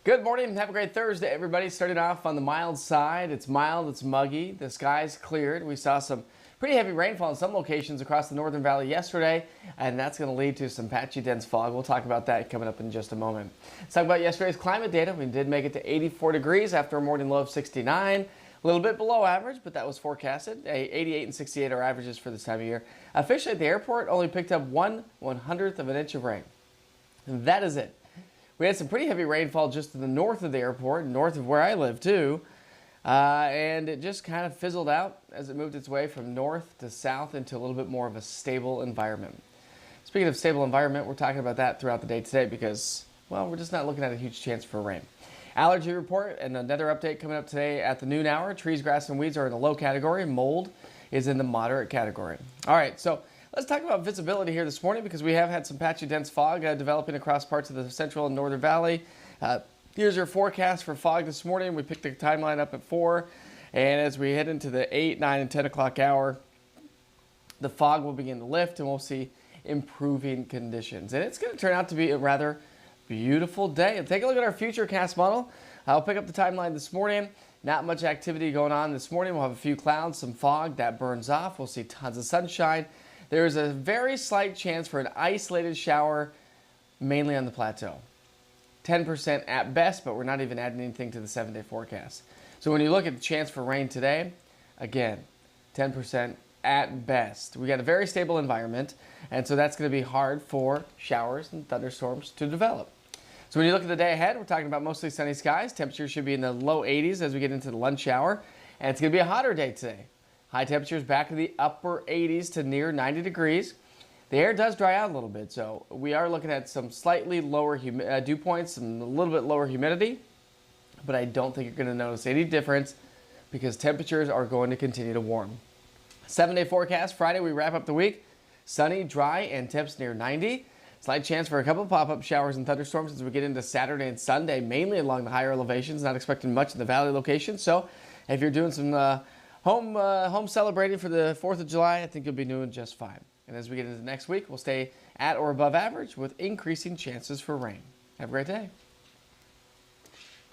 Good morning and have a great Thursday, everybody. Starting off on the mild side. It's mild, it's muggy. The sky's cleared. We saw some pretty heavy rainfall in some locations across the Northern Valley yesterday, and that's going to lead to some patchy dense fog. We'll talk about that coming up in just a moment. Let's talk about yesterday's climate data. We did make it to 84 degrees after a morning low of 69. A little bit below average, but that was forecasted. 88 and 68 are averages for this time of year. Officially at the airport, only picked up 1/100th of an inch of rain. And that is it. We had some pretty heavy rainfall just to the north of the airport, north of where I live too, and it just kind of fizzled out as it moved its way from north to south into a little bit more of a stable environment. Speaking of stable environment, we're talking about that throughout the day today because, well, we're just not looking at a huge chance for rain. Allergy report and another update coming up today at the noon hour. Trees, grass, and weeds are in the low category. Mold is in the moderate category. All right, so let's talk about visibility here this morning because we have had some patchy dense fog developing across parts of the central and northern valley. Here's your forecast for fog this morning. We picked the timeline up at 4, and as we head into the 8, 9, and 10 o'clock hour, the fog will begin to lift and we'll see improving conditions. And it's going to turn out to be a rather beautiful day. And take a look at our futurecast model. I'll pick up the timeline this morning. Not much activity going on this morning. We'll have a few clouds, some fog that burns off. We'll see tons of sunshine. There is a very slight chance for an isolated shower, mainly on the plateau. 10% at best, but we're not even adding anything to the 7-day forecast. So when you look at the chance for rain today, again, 10% at best. We got a very stable environment, and so that's going to be hard for showers and thunderstorms to develop. So when you look at the day ahead, we're talking about mostly sunny skies. Temperatures should be in the low 80s as we get into the lunch hour, and it's going to be a hotter day today. High temperatures back in the upper 80s to near 90 degrees. The air does dry out a little bit, so we are looking at some slightly lower dew points and a little bit lower humidity, but I don't think you're going to notice any difference because temperatures are going to continue to warm. 7-day forecast, Friday we wrap up the week. Sunny, dry, and temps near 90. Slight chance for a couple of pop-up showers and thunderstorms as we get into Saturday and Sunday, mainly along the higher elevations, not expecting much in the valley location. So if you're doing some home celebrating for the 4th of July, I think you'll be doing just fine. And as we get into next week, we'll stay at or above average with increasing chances for rain. Have a great day.